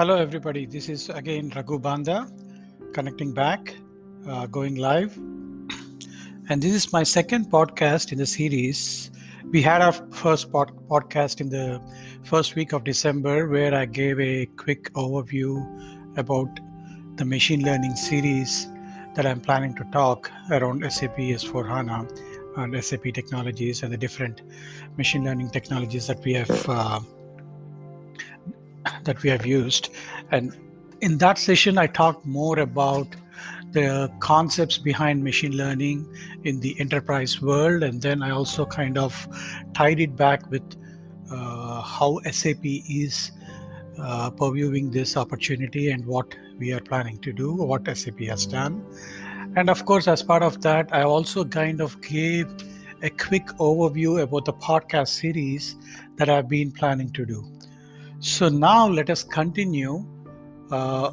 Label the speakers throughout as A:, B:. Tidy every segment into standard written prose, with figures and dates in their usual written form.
A: Hello, everybody. This is again Raghu Banda connecting back, going live. And this is my second podcast in the series. We had our first podcast in the first week of December, where I gave a quick overview about the machine learning series that I'm planning to talk around SAP S4 HANA and SAP technologies and the different machine learning technologies that we have used. And in that session, I talked more about the concepts behind machine learning in the enterprise world. And then I also kind of tied it back with how SAP is purviewing this opportunity and what we are planning to do, what SAP has done. And of course, as part of that, I also kind of gave a quick overview about the podcast series that I've been planning to do. So now let us continue. Uh,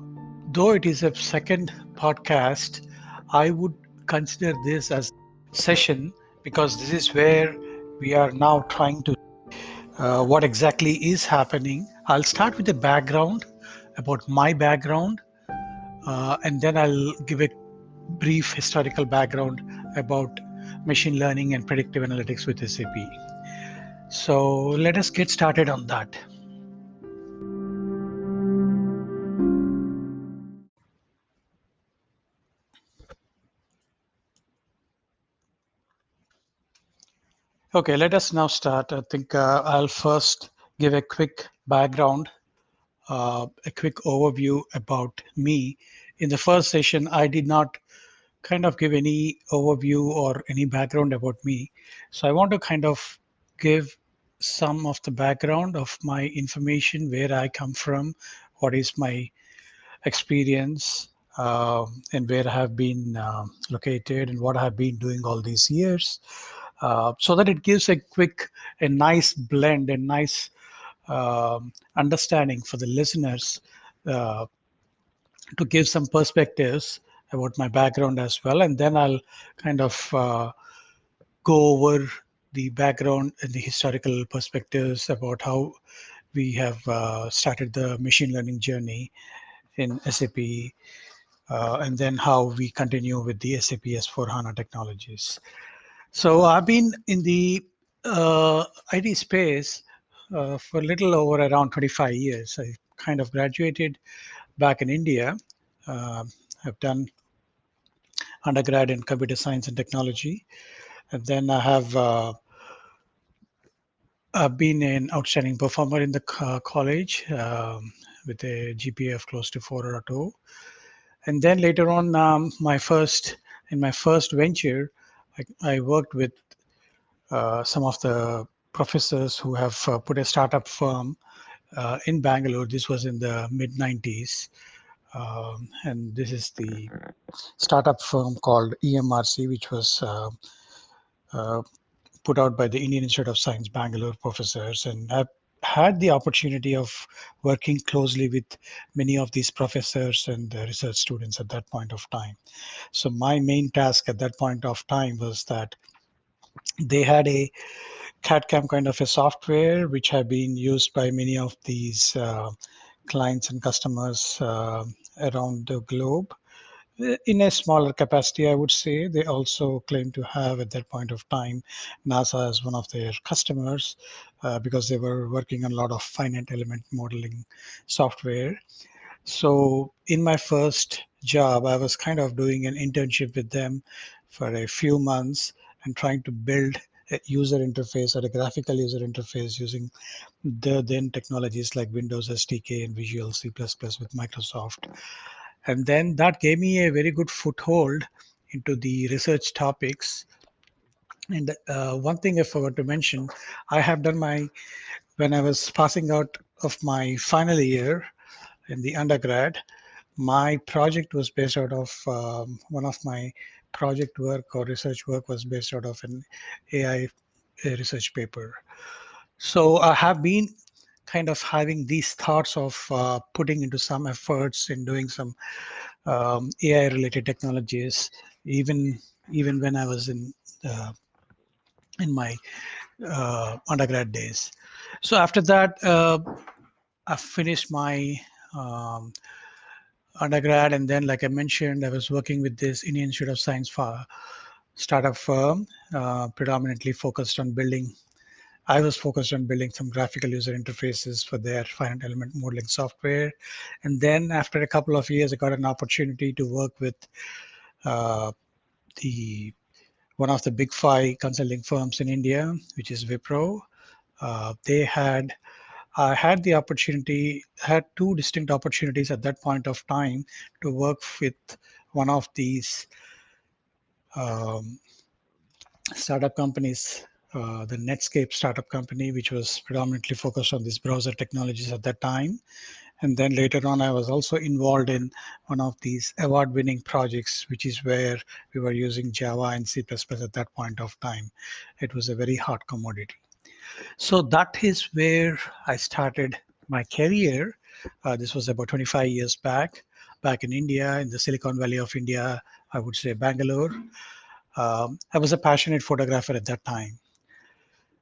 A: though it is a second podcast, I would consider this as session because this is where we are now trying to what exactly is happening. I'll start with the background about my background, and then I'll give a brief historical background about machine learning and predictive analytics with SAP. So let us get started on that. Okay, let us now start. I think I'll first give a quick background, a quick overview about me. In the first session, I did not kind of give any overview or any background about me. So I want to kind of give some of the background of my information, where I come from, what is my experience, and where I have been located, and what I have been doing all these years, so that it gives a nice blend, a nice understanding for the listeners, uh, to give some perspectives about my background as well. And then I'll kind of go over the background and the historical perspectives about how we have started the machine learning journey in SAP, and then how we continue with the SAP S4 HANA technologies. So I've been in the IT space for a little over around 25 years. I kind of graduated back in India. Uh, I've done undergrad in computer science and technology, and then I've been an outstanding performer in the college, with a GPA of close to 4.0. And then later on, in my first venture, I worked with some of the professors who have put a startup firm in Bangalore. This was in the mid 90s. And this is the startup firm called EMRC, which was uh, put out by the Indian Institute of Science Bangalore professors. And I've had the opportunity of working closely with many of these professors and research students at that point of time. So my main task at that point of time was that they had a CAD/CAM kind of a software which have been used by many of these clients and customers around the globe. In a smaller capacity, I would say. They also claim to have at that point of time NASA as one of their customers, because they were working on a lot of finite element modeling software. So in my first job, I was kind of doing an internship with them for a few months and trying to build a user interface or a graphical user interface using the then technologies like Windows SDK and Visual C++ with Microsoft. And then that gave me a very good foothold into the research topics. And one thing I forgot to mention, I have done when I was passing out of my final year in the undergrad, my project was based out of one of my project work or research work was based out of an AI research paper. So I have been kind of having these thoughts of putting into some efforts in doing some AI related technologies, even even when I was uh, in my undergrad days. So after that, I finished my um, undergrad, and then, like I mentioned, I was working with this Indian Institute of Science for startup firm, predominantly focused on building. I was focused on building some graphical user interfaces for their finite element modeling software. And then after a couple of years, I got an opportunity to work with uh, the one of the big five consulting firms in India, which is Wipro. They had I had the opportunity, had two distinct opportunities at that point of time to work with one of these um, startup companies, the Netscape startup company, which was predominantly focused on these browser technologies at that time. And then later on, I was also involved in one of these award winning projects, which is where we were using Java and C++ at that point of time. It was a very hot commodity. So that is where I started my career. This was about 25 years back in India, in the Silicon Valley of India, I would say Bangalore. I was a passionate photographer at that time.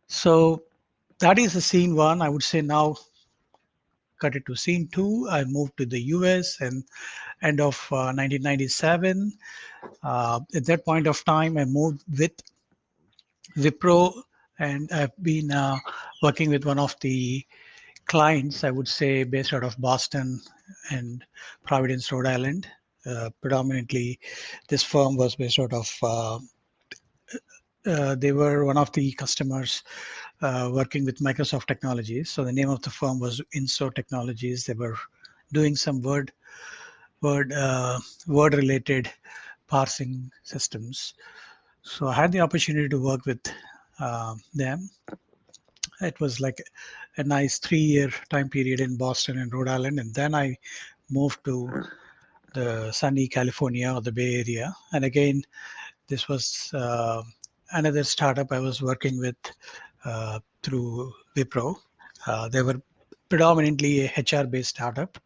A: So that is the scene one. I would say now cut it to scene two. I moved to the US and end of 1997. At that point of time, I moved with Wipro, and I've been working with one of the clients, I would say, based out of Boston and Providence, Rhode Island. Predominantly, this firm was based out of, they were one of the customers working with Microsoft Technologies. So the name of the firm was Inso Technologies. They were doing some word, word related parsing systems. So I had the opportunity to work with them. It was like a nice 3 year time period in Boston and Rhode Island. And then I moved to the sunny California or the Bay Area. And again, this was another startup I was working with through Wipro. They were predominantly a HR based startup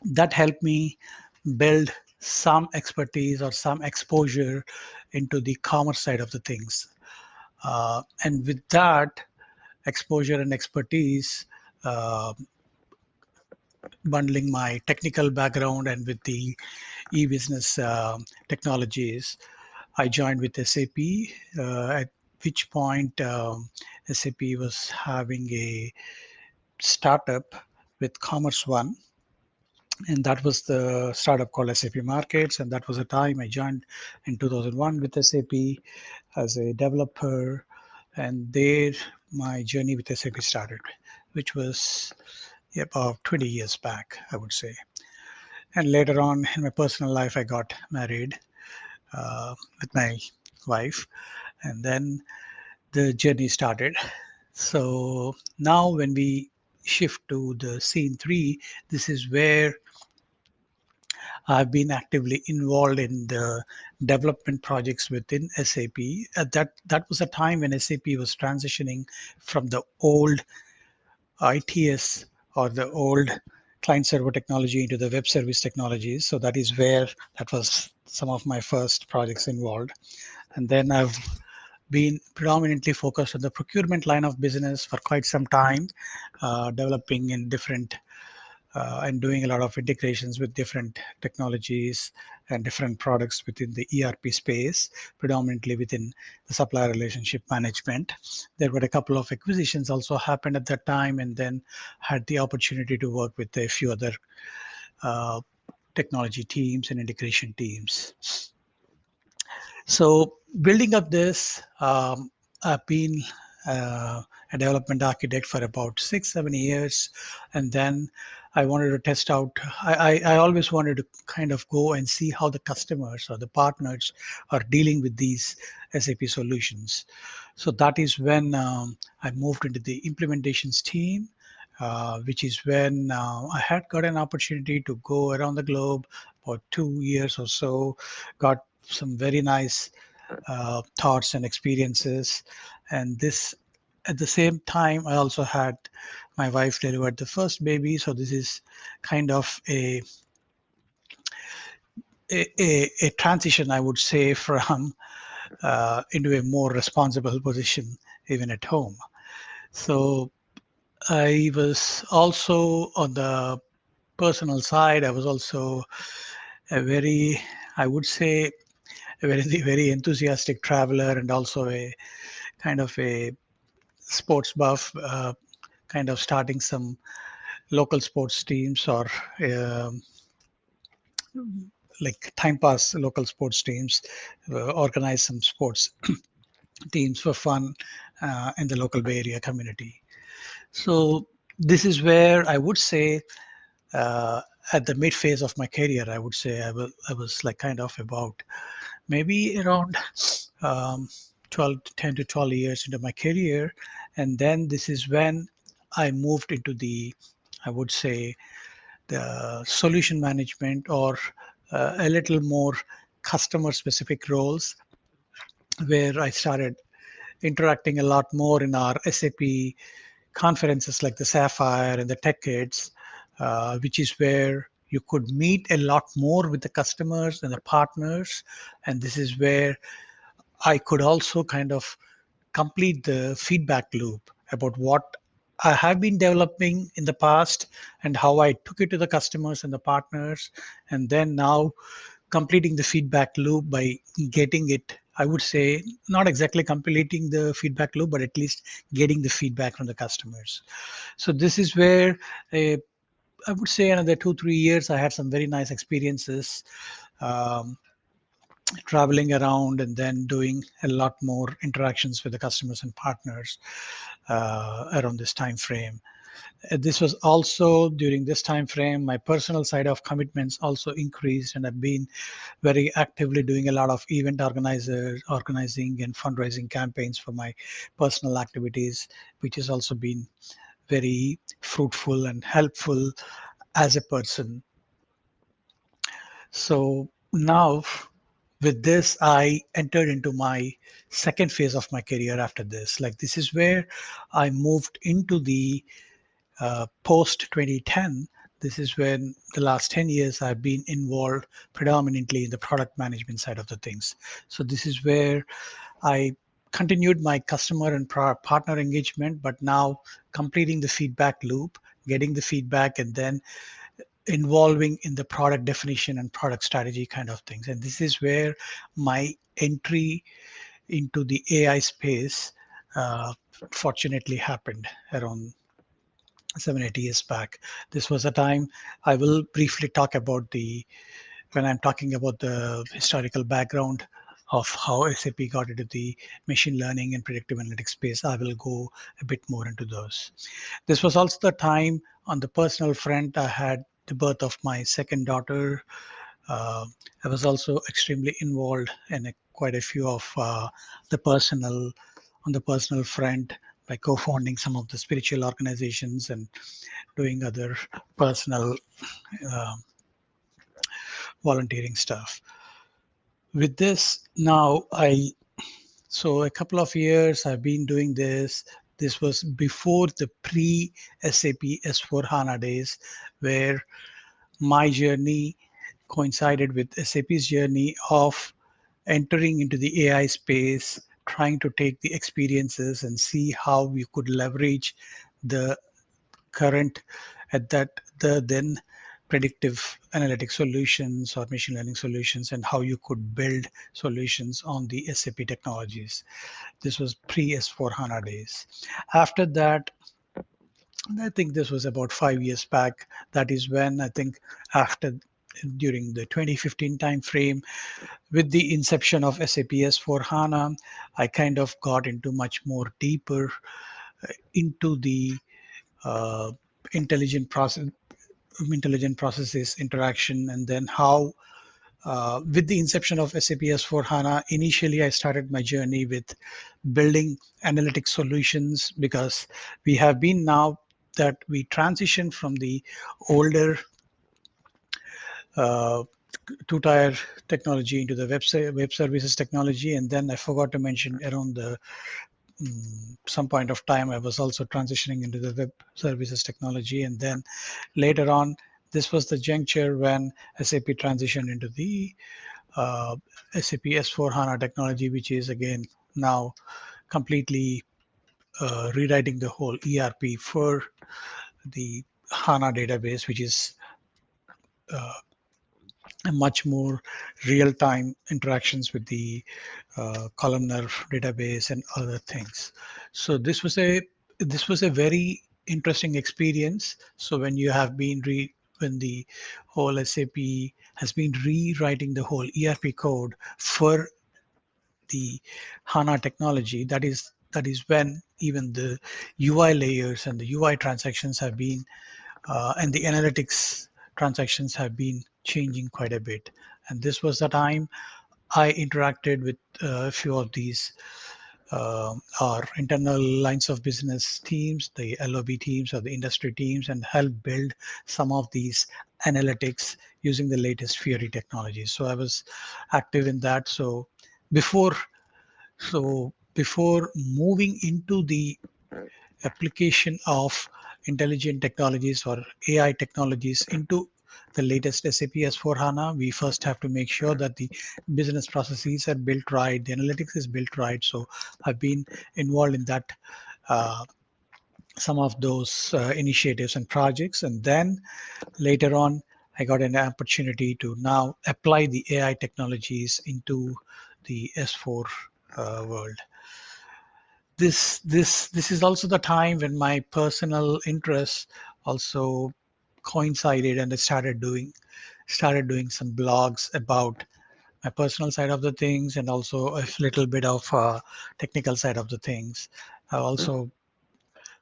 A: that helped me build some expertise or some exposure into the commerce side of the things. And with that exposure and expertise, uh, bundling my technical background and with the e-business technologies, I joined with SAP. At which point SAP was having a startup with Commerce One, and that was the startup called SAP Markets. And that was the time I joined in 2001 with SAP as a developer, and there my journey with SAP started, which was about 20 years back, I would say. And later on in my personal life, I got married with my wife, and then the journey started. So now, when we shift to the scene three, this is where I've been actively involved in the development projects within SAP. That was a time when SAP was transitioning from the old ITS or the old client server technology into the web service technologies. So that is where that was some of my first projects involved. And then I've been predominantly focused on the procurement line of business for quite some time, developing in different and doing a lot of integrations with different technologies and different products within the ERP space, predominantly within the supplier relationship management. There were a couple of acquisitions also happened at that time, and then had the opportunity to work with a few other uh, technology teams and integration teams. So building up this, I've been a development architect for about 6, 7 years, and then I wanted to test out. I always wanted to kind of go and see how the customers or the partners are dealing with these SAP solutions. So that is when I moved into the implementations team. Which is when I had got an opportunity to go around the globe for 2 years or so, got some very nice thoughts and experiences. And this, at the same time, I also had my wife delivered the first baby. So this is kind of a transition, I would say, from into a more responsible position, even at home. So I was also on the personal side. I was also a very, I would say, a very very enthusiastic traveler, and also a kind of a sports buff. Kind of starting some local sports teams, or um, like time pass local sports teams, organize some sports teams for fun in the local Bay Area community. So this is where I would say, uh, at the mid phase of my career, I would say I was like kind of about maybe around um, 12, 10 to 12 years into my career. And then this is when I moved into the, I would say, the solution management, or a little more customer specific roles, where I started interacting a lot more in our SAP conferences like the Sapphire and the Tech Kids, which is where you could meet a lot more with the customers and the partners. And this is where I could also kind of complete the feedback loop about what I have been developing in the past, and how I took it to the customers and the partners, and then now completing the feedback loop by getting it. I would say not exactly completing the feedback loop, but at least getting the feedback from the customers. So this is where, uh, I would say, another 2 3 years I had some very nice experiences, um, traveling around and then doing a lot more interactions with the customers and partners around this time frame. This was also during this time frame my personal side of commitments also increased, and I've been very actively doing a lot of organizing and fundraising campaigns for my personal activities, which has also been very fruitful and helpful as a person. So now, with this, I entered into my second phase of my career after this. Like, this is where I moved into the post 2010. This is when the last 10 years I've been involved predominantly in the product management side of the things. So this is where I continued my customer and partner engagement, but now completing the feedback loop, getting the feedback, and then involving in the product definition and product strategy kind of things. And this is where my entry into the AI space uh, fortunately happened around 7 8 years back. This was a time, I will briefly talk about the, when I'm talking about the historical background of how SAP got into the machine learning and predictive analytics space. I will go a bit more into those. This was also the time on the personal front. I had the birth of my second daughter. Uh, I was also extremely involved in quite a few of the personal, on the personal front, by co-founding some of the spiritual organizations and doing other personal uh, volunteering stuff. With this, now so a couple of years I've been doing this. This was before the pre SAP S4 HANA days, where my journey coincided with SAP's journey of entering into the AI space, trying to take the experiences and see how we could leverage the current, at that, the then predictive analytic solutions or machine learning solutions, and how you could build solutions on the SAP technologies. This was pre S4 HANA days. After that, I think this was about 5 years back. That is when I think, after, during the 2015 time frame, with the inception of SAP S4 HANA, I kind of got into much more deeper into the uh, intelligent process intelligent processes interaction, and then how, with the inception of SAP S4 HANA, initially I started my journey with building analytic solutions, because we have been, now that we transition from the older uh, two-tier technology into the web services technology. And then I forgot to mention, around the some point of time, I was also transitioning into the web services technology. And then later on, this was the juncture when SAP transitioned into the uh, SAP S4 HANA technology, which is again now completely rewriting the whole ERP for the HANA database, which is a much more real-time interactions with the columnar database and other things. So this was a very interesting experience. So when you have been when the whole SAP has been rewriting the whole ERP code for the HANA technology, that is when even the UI layers and the UI transactions have been and the analytics transactions have been changing quite a bit. And this was the time I interacted with a few of these our internal lines of business teams, the LOB teams or the industry teams, and help build some of these analytics using the latest Fiori technologies. So I was active in that. Before before moving into the application of intelligent technologies or AI technologies into the latest SAP S/4HANA, we first have to make sure that the business processes are built right, the analytics is built right. So I've been involved in that, uh, some of those initiatives and projects, and then later on, I got an opportunity to now apply the AI technologies into the S4 world. This is also the time when my personal interests also coincided, and I started doing some blogs about my personal side of the things and also a little bit of technical side of the things. I also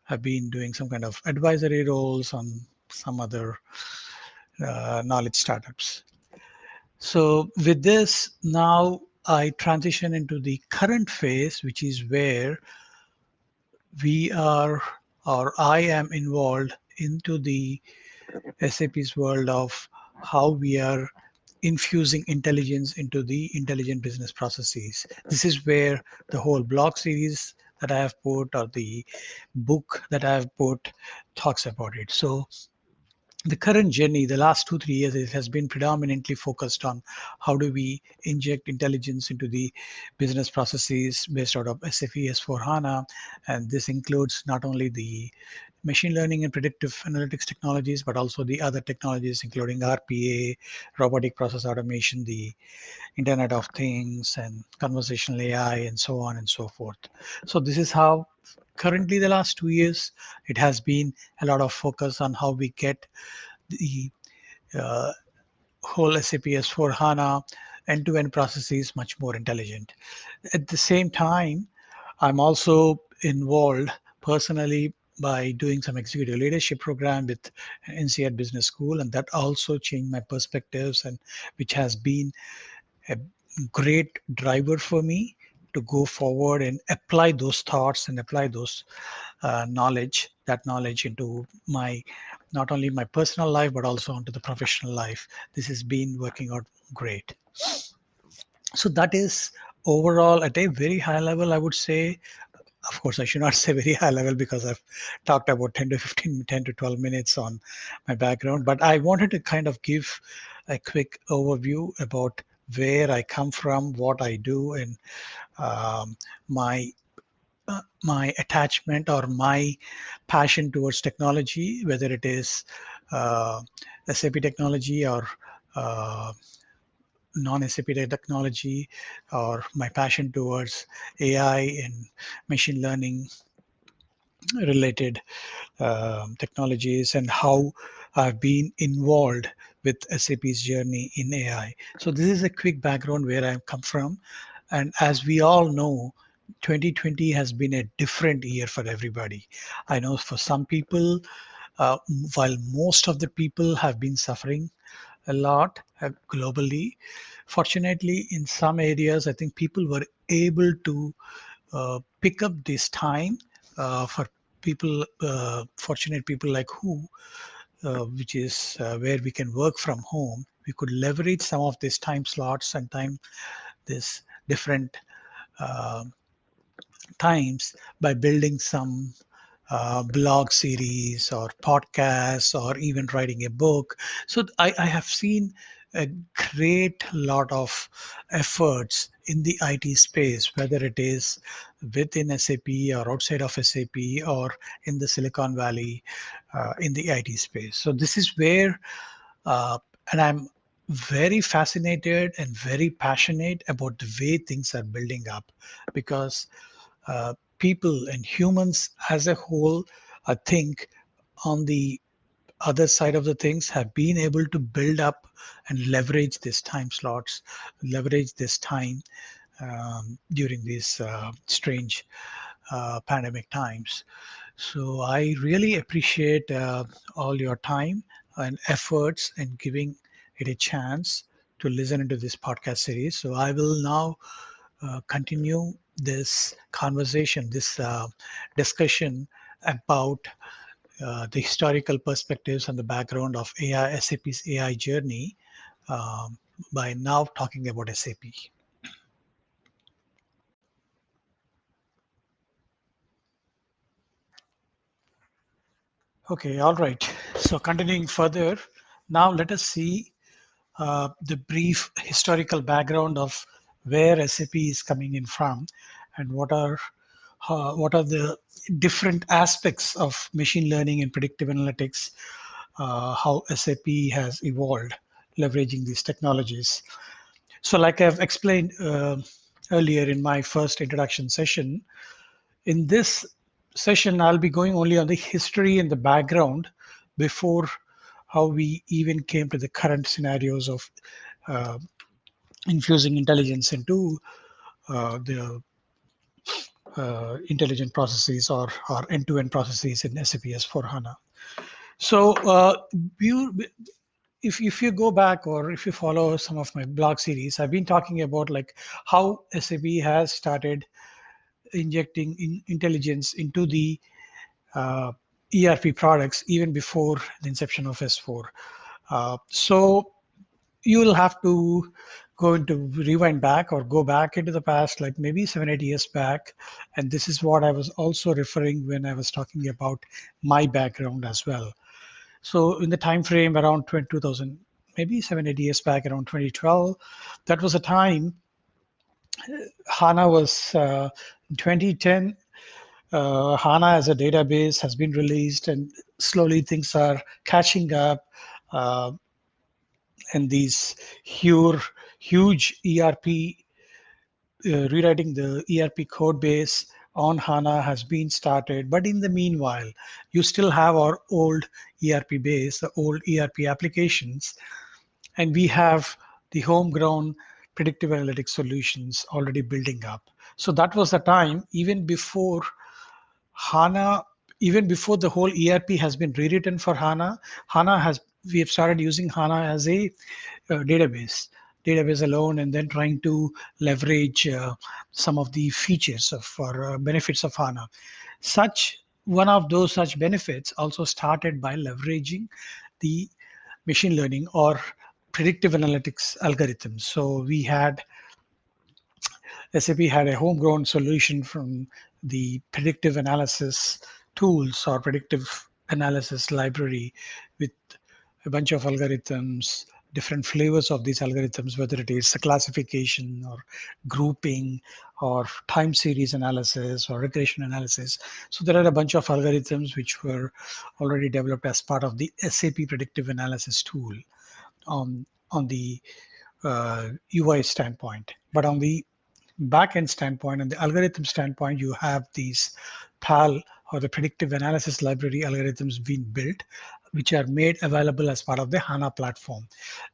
A: have been doing some kind of advisory roles on some other knowledge startups. So with this, now I transition into the current phase, which is where we are or I am involved into the SAP's world of how we are infusing intelligence into the intelligent business processes. This is where the whole blog series that I have put or the book that I have put talks about it. So the current journey, the last 2 3 years, it has been predominantly focused on how do we inject intelligence into the business processes based out of SAP S4 HANA. And this includes not only the machine learning and predictive analytics technologies, but also the other technologies, including RPA, robotic process automation, the Internet of Things, and conversational AI, and so on and so forth. So this is how currently the last 2 years it has been a lot of focus on how we get the uh, whole SAP S4 HANA end-to-end processes much more intelligent. At the same time, I'm also involved personally by doing some executive leadership program with NCR Business School, and that also changed my perspectives, and which has been a great driver for me to go forward and apply those thoughts and apply those knowledge into my not only my personal life but also onto the professional life. This has been working out great. So that is overall at a very high level, I would say. Of course, I should not say very high level because I've talked about 10 to 15, 10 to 12 minutes on my background, but I wanted to kind of give a quick overview about where I come from, what I do, and um, my my attachment or my passion towards technology, whether it is uh, SAP technology or uh, non-SAP technology, or my passion towards AI and machine learning related technologies, and how I've been involved with SAP's journey in AI. So this is a quick background where I come from. And as we all know, 2020 has been a different year for everybody. I know for some people, uh, while most of the people have been suffering a lot globally, fortunately, in some areas, I think people were able to pick up this time for people, fortunate people like who, which is where we can work from home. We could leverage some of these time slots and time this different uh, times by building some blog series or podcasts or even writing a book. So I have seen a great lot of efforts in the IT space, whether it is within SAP or outside of SAP or in the Silicon Valley in the IT space. So this is where, uh, and I'm very fascinated and very passionate about the way things are building up, because people and humans as a whole, I think, on the other side of the things, have been able to build up and leverage these time slots, leverage this time during these strange pandemic times. So I really appreciate all your time and efforts in giving it a chance to listen into this podcast series. So I will now continue this conversation, this discussion about the historical perspectives and the background of AI, SAP's AI journey, um, by now talking about SAP. Okay, all right. So continuing further, now let us see the brief historical background of where SAP is coming in from, and what are the different aspects of machine learning and predictive analytics, how SAP has evolved leveraging these technologies. So, like I've explained earlier in my first introduction session, in this session, I'll be going only on the history and the background before how we even came to the current scenarios of uh, infusing intelligence into the intelligent processes, or end-to-end processes in SAP S/4HANA. So, you, if you go back, or if you follow some of my blog series, I've been talking about like how SAP has started injecting intelligence into the uh, ERP products even before the inception of S4. So you will have to go into rewind back or go back into the past, like maybe 7 8 years back. And this is what I was also referring when I was talking about my background as well. So in the time frame around 2000, maybe 7 8 years back, around 2012, that was a time HANA was in 2010. HANA as a database has been released, and slowly things are catching up. Uh, and these huge ERP, rewriting the ERP code base on HANA has been started. But in the meanwhile, you still have our old ERP base, the old ERP applications, and we have the homegrown predictive analytics solutions already building up. So that was the time, even before HANA, even before the whole ERP has been rewritten for HANA, we have started using HANA as a database alone, and then trying to leverage some of the features of or benefits of HANA. One of those such benefits also started by leveraging the machine learning or predictive analytics algorithms. So we had SAP had a homegrown solution from the predictive analysis tools or predictive analysis library with a bunch of algorithms, different flavors of these algorithms, whether it is a classification or grouping or time series analysis or regression analysis. So there are a bunch of algorithms which were already developed as part of the SAP predictive analysis tool on the UI standpoint. But on the back-end standpoint and the algorithm standpoint, you have these PAL or the predictive analysis library algorithms being built, which are made available as part of the HANA platform.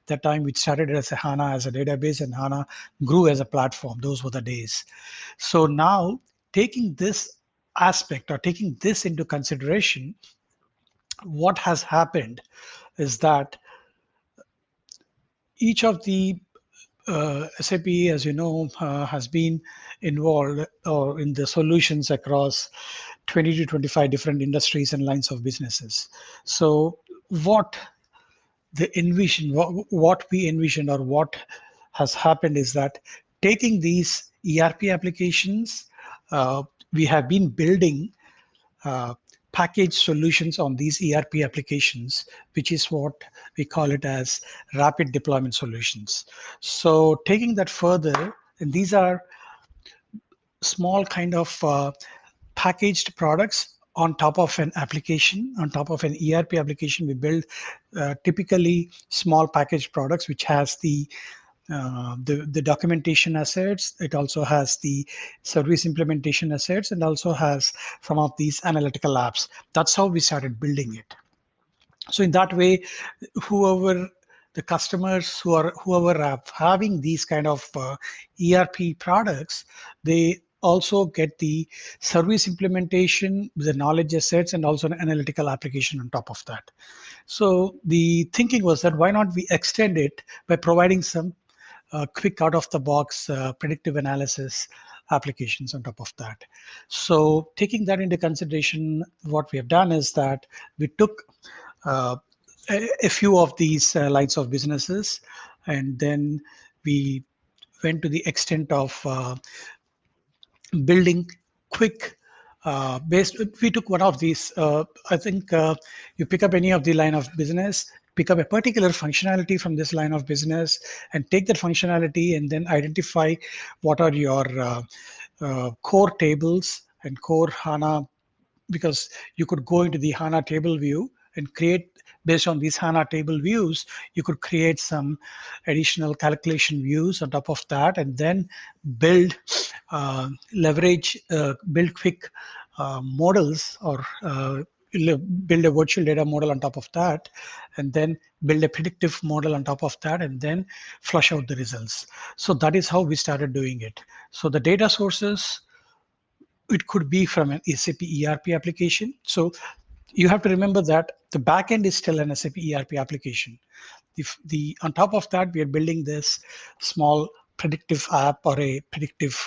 A: That time we started as a HANA as a database, and HANA grew as a platform. Those were the days. So now, taking this aspect or taking this into consideration, what has happened is that each of the SAP, as you know, has been involved or in the solutions across 20 to 25 different industries and lines of businesses. So, what we envision, or what has happened, is that taking these ERP applications, we have been building uh, package solutions on these ERP applications, which is what we call it as rapid deployment solutions. So taking that further, And these are small kind of packaged products on top of an application, on top of an ERP application. We build typically small packaged products which has the documentation assets. It also has the service implementation assets, and also has some of these analytical apps. That's how we started building it. So in that way, whoever the customers whoever are having these kind of ERP products, they also get the service implementation, the knowledge assets, and also an analytical application on top of that. So the thinking was that why not we extend it by providing some quick out of the box predictive analysis applications on top of that. So taking that into consideration, what we have done is that we took uh, a few of these lines of businesses, and then we went to the extent of building quick based. We took one of these. I think you pick up any of the line of business, pick up a particular functionality from this line of business, and take that functionality and then identify what are your core tables and core HANA, because you could go into the HANA table view and create, based on these HANA table views, you could create some additional calculation views on top of that, and then build, build quick models, or build a virtual data model on top of that, and then build a predictive model on top of that, and then flush out the results. So that is how we started doing it. So the data sources, it could be from an SAP ERP application. So you have to remember that the backend is still an SAP ERP application. If the on top of that, we are building this small predictive app or a predictive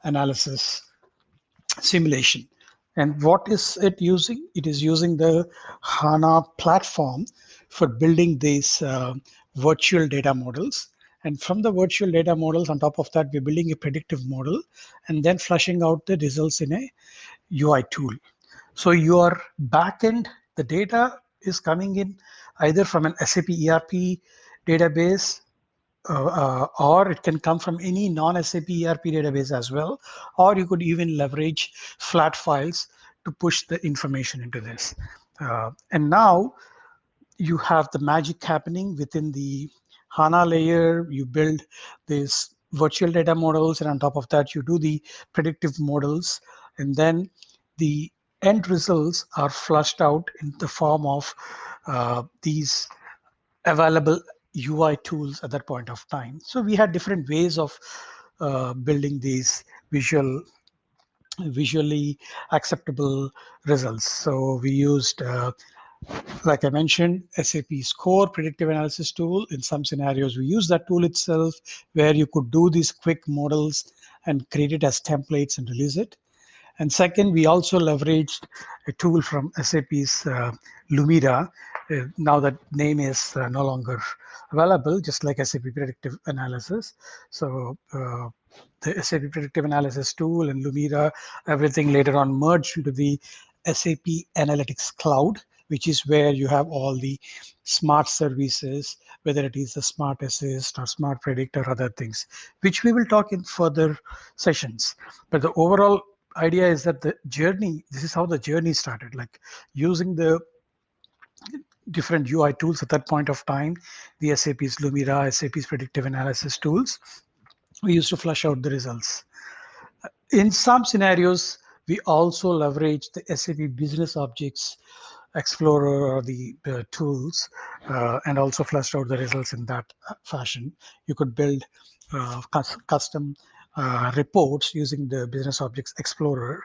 A: analysis simulation. And what is it using? It is using the HANA platform for building these virtual data models. And from the virtual data models, on top of that, we're building a predictive model and then flushing out the results in a UI tool. So your backend, the data is coming in either from an SAP ERP database, or it can come from any non-SAP ERP database as well, or you could even leverage flat files to push the information into this. And now you have the magic happening within the HANA layer. You build these virtual data models, and on top of that, you do the predictive models, and then the end results are flushed out in the form of these available UI tools at that point of time. So we had different ways of building these visually acceptable results. So we used like I mentioned, SAP's core predictive analysis tool. In some scenarios, we use that tool itself, where you could do these quick models and create it as templates and release it. And second, we also leveraged a tool from SAP's Lumira. Now that name is no longer available, just like SAP Predictive Analysis. So the SAP Predictive Analysis tool and Lumira, everything later on merged into the SAP Analytics Cloud, which is where you have all the smart services, whether it is the Smart Assist or Smart Predict or other things, which we will talk in further sessions. But the overall idea is that the journey, this is how the journey started, like using the different UI tools at that point of time, the SAP's Lumira, SAP's predictive analysis tools. We used to flush out the results. In some scenarios, we also leverage the SAP Business Objects Explorer or the tools, and also flushed out the results in that fashion. You could build custom reports using the Business Objects Explorer,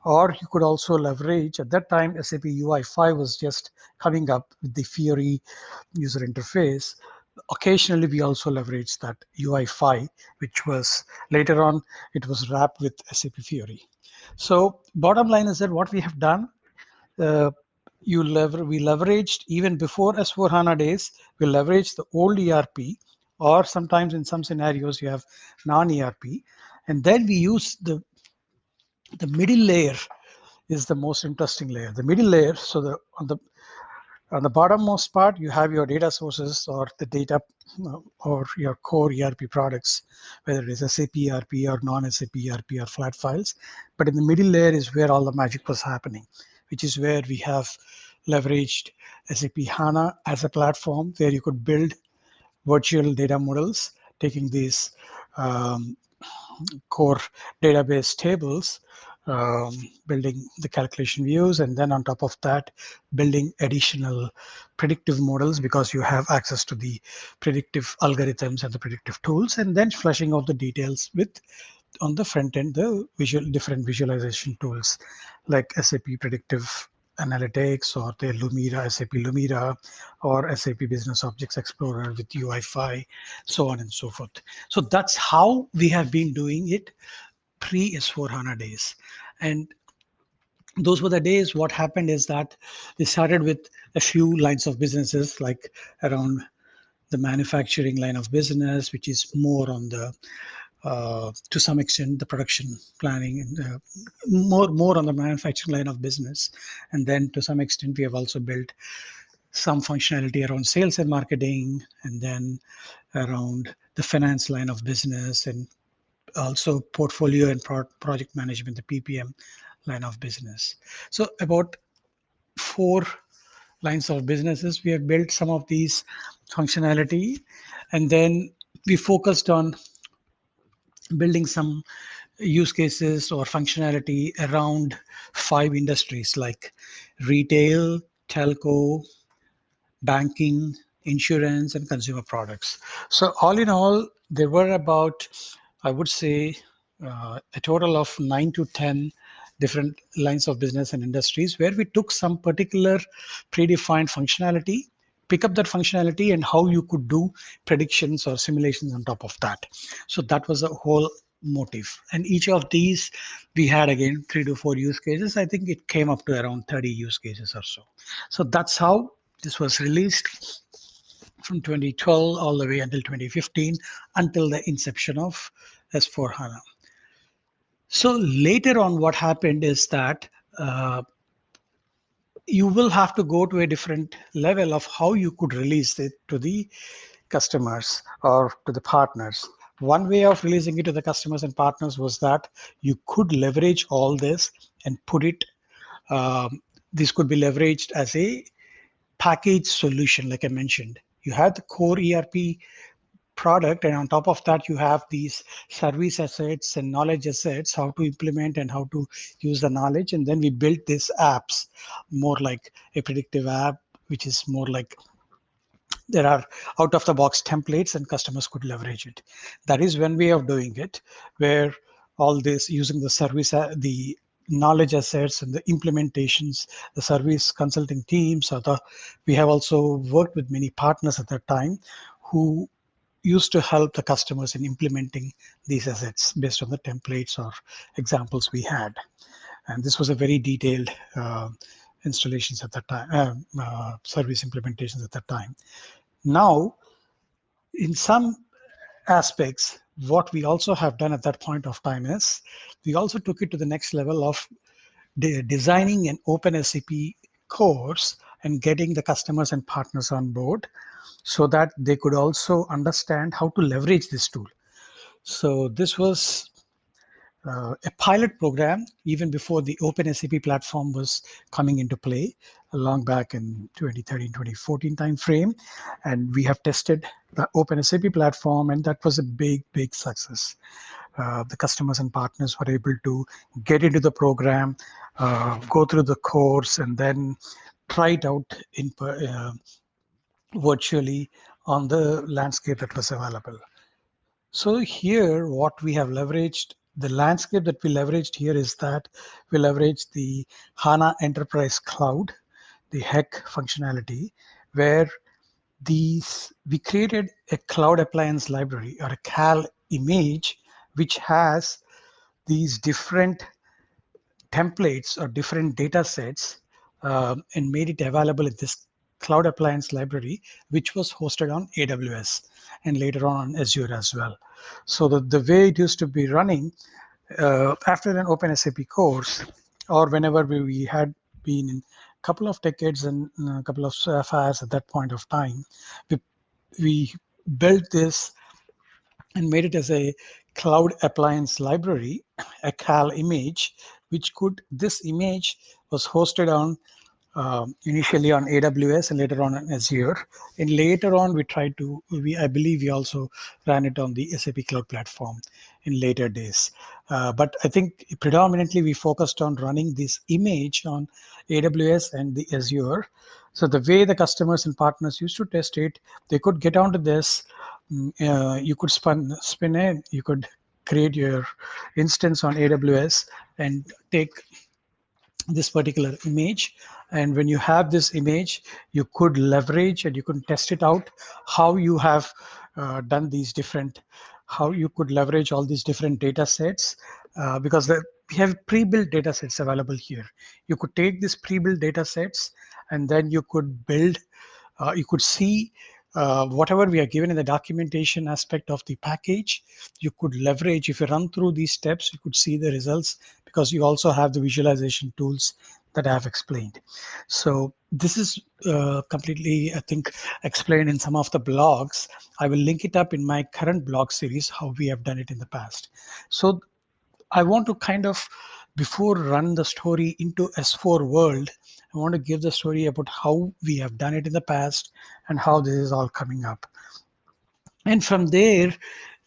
A: or you could also leverage, at that time, SAP UI5 was just coming up with the Fiori user interface. Occasionally, we also leveraged that UI5, which was later on, it was wrapped with SAP Fiori. So bottom line is that what we have done, uh, we leveraged even before S4HANA days, we leveraged the old ERP, or sometimes in some scenarios you have non-ERP, and then we use the middle layer is the most interesting layer. The middle layer, so the on the On the bottommost part, you have your data sources or the data or your core ERP products, whether it is SAP ERP or non-SAP ERP or flat files. But in the middle layer is where all the magic was happening, which is where we have leveraged SAP HANA as a platform where you could build virtual data models, taking these um, core database tables, building the calculation views, and then on top of that, building additional predictive models because you have access to the predictive algorithms and the predictive tools, and then fleshing out the details with on the front end the different visualization tools like SAP Predictive Analytics or the Lumira, SAP Lumira, or SAP Business Objects Explorer with UI5, so on and so forth. So that's how we have been doing it pre S4HANA days. And those were the days. What happened is that we started with a few lines of businesses, like around the manufacturing line of business, which is more on the to some extent the production planning and more on the manufacturing line of business. And then to some extent we have also built some functionality around sales and marketing, and then around the finance line of business, and also portfolio and project management, the PPM line of business. So about 4 lines of businesses we have built some of these functionality, and then we focused on building some use cases or functionality around 5 industries like retail, telco, banking, insurance, and consumer products. So all in all, there were about, I would say, a total of 9 to 10 different lines of business and industries where we took some particular predefined functionality, pick up that functionality, and how you could do predictions or simulations on top of that. So that was the whole motive. And each of these, we had again 3 to 4 use cases. I think it came up to around 30 use cases or so. So that's how this was released from 2012 all the way until 2015, until the inception of S4HANA. So later on, what happened is that you will have to go to a different level of how you could release it to the customers or to the partners. One way of releasing it to the customers and partners was that you could leverage all this and put it, this could be leveraged as a package solution, like I mentioned. You have the core ERP product, and on top of that, you have these service assets and knowledge assets, how to implement and how to use the knowledge. And then we built these apps, more like a predictive app, which is more like there are out of the box templates and customers could leverage it. That is one way of doing it, where all this using the service, the knowledge assets and the implementations, the service consulting teams, or the we have also worked with many partners at that time who used to help the customers in implementing these assets based on the templates or examples we had. And this was a very detailed installations at that time, service implementations at that time. Now, in some aspects, what we also have done at that point of time is we also took it to the next level of designing an open SAP course and getting the customers and partners on board so that they could also understand how to leverage this tool. So this was a pilot program even before the Open SAP platform was coming into play, long back in 2013, 2014 timeframe. And we have tested the Open SAP platform, and that was a big, big success. The customers and partners were able to get into the program, go through the course, and then try it out in virtually on the landscape that was available. So here, what we have leveraged, the landscape that we leveraged here is that we leveraged the HANA Enterprise Cloud, the HEC functionality, where we created a cloud appliance library or a CAL image, which has these different templates or different data sets, and made it available in this cloud appliance library, which was hosted on AWS and later on Azure as well. So the way it used to be running, after an Open SAP course, or whenever we had been couple of decades and a couple of SAFs at that point of time, we, we built this and made it as a cloud appliance library, a cal image, which could, this image was hosted on initially on AWS and later on Azure. And later on, we tried to, I believe we also ran it on the SAP Cloud Platform in later days. But I think predominantly we focused on running this image on AWS and the Azure. So the way the customers and partners used to test it, they could get onto this. You could spin in, you could create your instance on AWS and take this particular image, and when you have this image you could leverage and you could test it out how you have done these different, how you could leverage all these different data sets, because we have pre-built data sets available here. You could take these pre-built data sets and then you could build, you could see whatever we are given in the documentation aspect of the package. You could leverage, if you run through these steps, you could see the results because you also have the visualization tools that I have explained. So this is completely, I think, explained in some of the blogs. I will link it up in my current blog series, how we have done it in the past. So I want to kind of, before run the story into S4 world, I want to give the story about how we have done it in the past and how this is all coming up. And from there,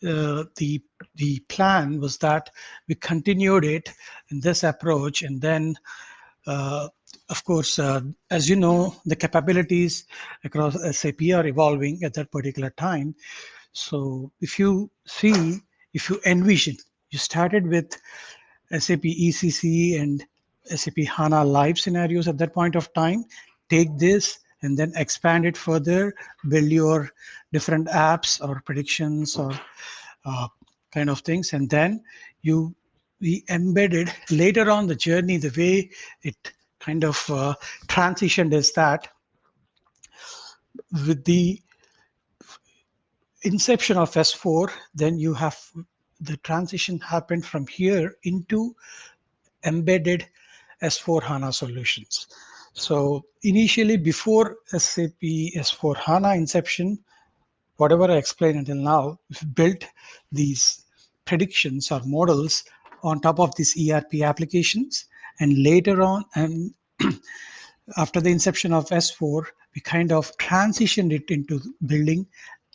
A: the plan was that we continued it in this approach, and then uh, of course, as you know, the capabilities across SAP are evolving at that particular time. So if you see, if you envision, you started with SAP ECC and SAP HANA live scenarios at that point of time. Take this and then expand it further, build your different apps or predictions or uh, kind of things, and then you we embedded later on the journey. The way it kind of transitioned is that with the inception of S4, then you have the transition happened from here into embedded S4 HANA solutions. So initially, before SAP S4 HANA inception, whatever I explained until now, we've built these predictions or models on top of these ERP applications. And later on, and after the inception of S4, we kind of transitioned it into building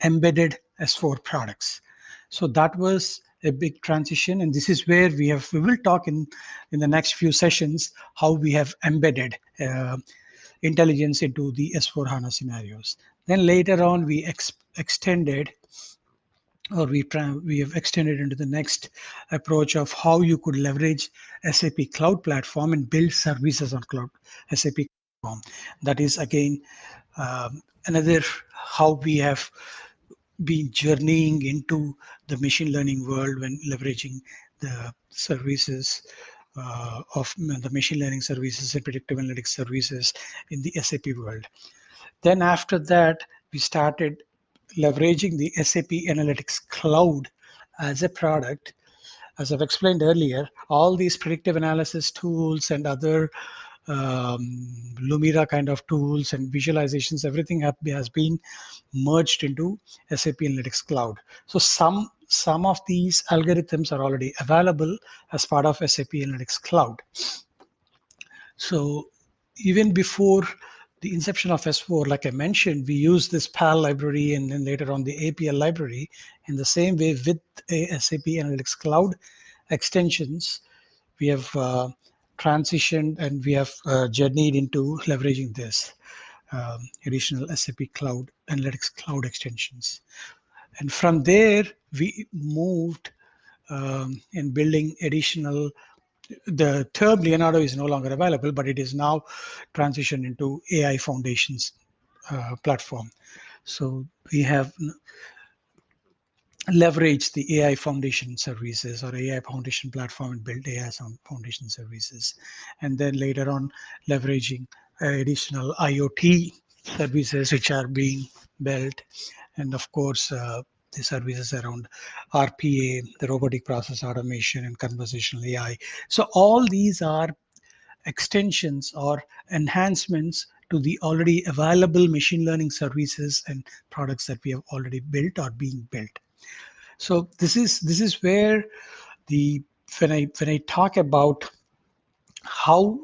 A: embedded S4 products. So that was a big transition, and this is where we will talk in the next few sessions how we have embedded intelligence into the S4 HANA scenarios. Then later on, we extended, or we have extended into the next approach of how you could leverage SAP Cloud Platform and build services on Cloud SAP Platform. That is again another how we have been journeying into the machine learning world when leveraging the services of the machine learning services and predictive analytics services in the SAP world. Then after that, we started leveraging the SAP Analytics Cloud as a product. As I've explained earlier, all these predictive analysis tools and other Lumira kind of tools and visualizations, everything has been merged into SAP Analytics Cloud. So some of these algorithms are already available as part of SAP Analytics Cloud. So even before the inception of S4, like I mentioned, we use this PAL library and then later on the APL library. In the same way with SAP Analytics Cloud extensions, we have transitioned and we have journeyed into leveraging this additional SAP Cloud Analytics Cloud extensions. And from there, we moved in building additional, the term Leonardo is no longer available, but it is now transitioned into AI Foundations platform. So we have leveraged the AI Foundation services or AI Foundation platform and built AI Foundation services. And then later on, leveraging additional IoT services which are being built. And of course, the services around RPA, the robotic process automation, and conversational AI. So all these are extensions or enhancements to the already available machine learning services and products that we have already built or being built. So this is where the when I talk about how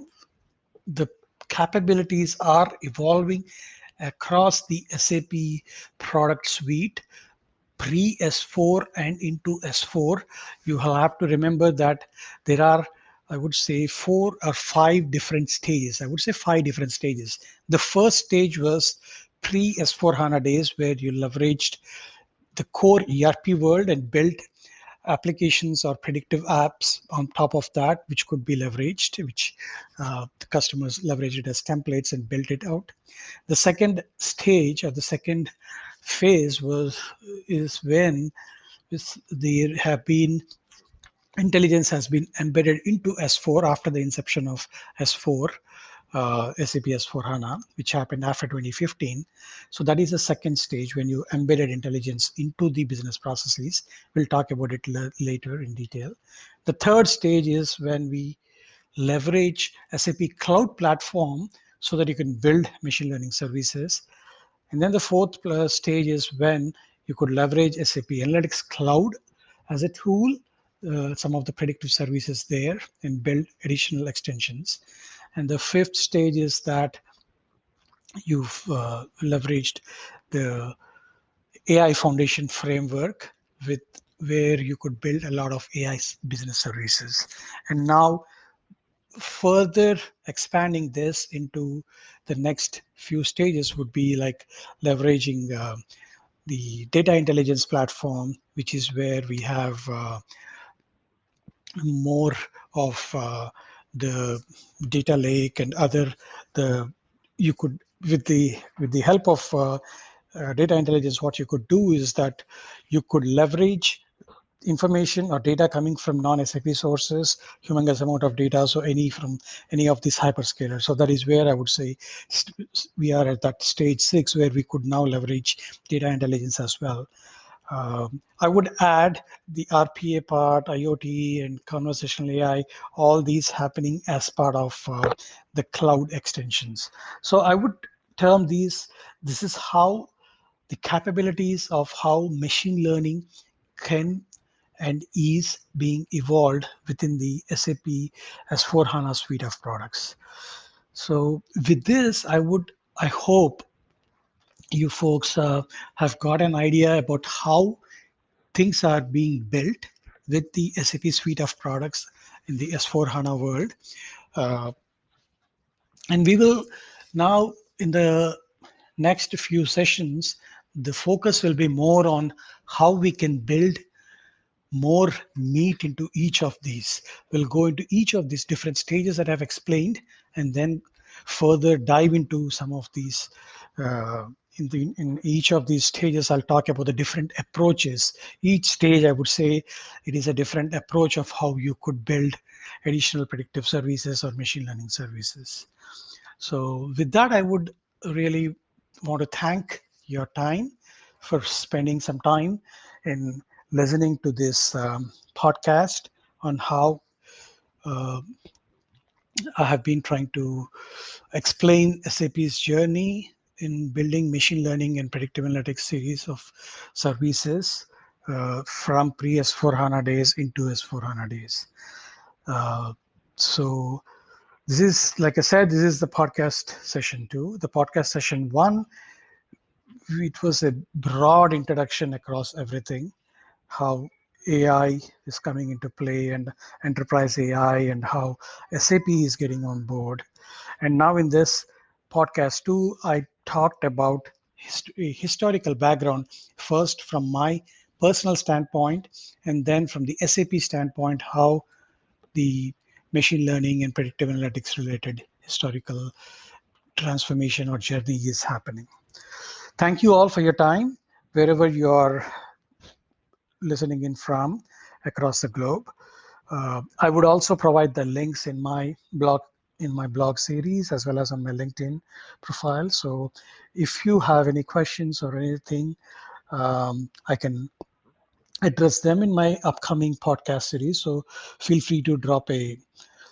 A: the capabilities are evolving across the SAP product suite pre S4 and into S4, you will have to remember that there are, I would say, 4 or 5 different stages. I would say 5 different stages. The first stage was pre S4 HANA days, where you leveraged the core ERP world and built applications or predictive apps on top of that, which could be leveraged, which the customers leveraged it as templates and built it out. The second stage or the second phase was is when there have been intelligence has been embedded into S4 after the inception of S4, SAP S4 HANA, which happened after 2015. So that is the second stage when you embedded intelligence into the business processes. We'll talk about it later in detail. The third stage is when we leverage SAP Cloud Platform so that you can build machine learning services. And then the fourth stage is when you could leverage SAP Analytics Cloud as a tool, some of the predictive services there, and build additional extensions. And the fifth stage is that you've leveraged the AI Foundation framework with where you could build a lot of AI business services. And now further expanding this into the next few stages would be like leveraging the data intelligence platform, which is where we have more of the data lake and other the you could with the help of data intelligence, what you could do is that you could leverage information or data coming from non-SAP sources, humongous amount of data, so any from any of these hyperscalers. So that is where I would say we are at that stage 6 where we could now leverage data intelligence as well. I would add the RPA part, IoT, and conversational AI, all these happening as part of the cloud extensions. So I would term these, this is how the capabilities of how machine learning can and is being evolved within the SAP S4 HANA suite of products. So with this, I hope you folks have got an idea about how things are being built with the SAP suite of products in the S4 HANA world. Uh, and we will now, in the next few sessions, the focus will be more on how we can build more meat into each of these. We'll go into each of these different stages that I've explained, and then further dive into some of these. In each of these stages, I'll talk about the different approaches. Each stage, I would say, it is a different approach of how you could build additional predictive services or machine learning services. So with that, I would really want to thank your time for spending some time in listening to this podcast on how uh, I have been trying to explain SAP's journey in building machine learning and predictive analytics series of services from pre S4 HANA days into S4 HANA days. Uh, so this is, like I said, this is the podcast session 2. The podcast session 1, it was a broad introduction across everything, how AI is coming into play and enterprise AI and how SAP is getting on board. And now in this podcast 2, I talked about historical background, first from my personal standpoint and then from the SAP standpoint, how the machine learning and predictive analytics related historical transformation or journey is happening. Thank you all for your time, wherever you are listening in from across the globe. I would also provide the links in my blog series as well as on my LinkedIn profile. So if you have any questions or anything, I can address them in my upcoming podcast series. So feel free to drop a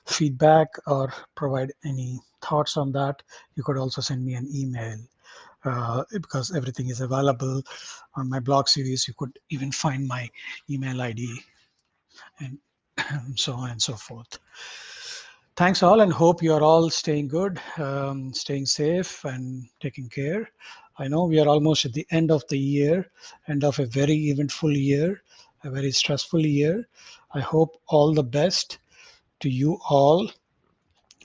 A: feedback or provide any thoughts on that, you could also send me an email, because everything is available on my blog series. You could even find my email ID and so on and so forth. Thanks all, and hope you are all staying good, staying safe and taking care. I know we are almost at the end of the year, end of a very eventful year, a very stressful year. I hope all the best to you all,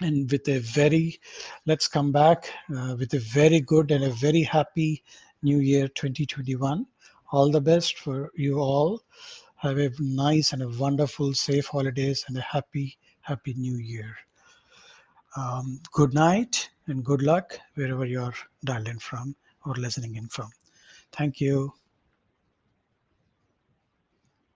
A: and with a very, let's come back with a very good and a very happy new year 2021. All the best for you all. Have a nice and a wonderful safe holidays and a happy new year. Good night and good luck wherever you're dialed in from or listening in from. Thank you.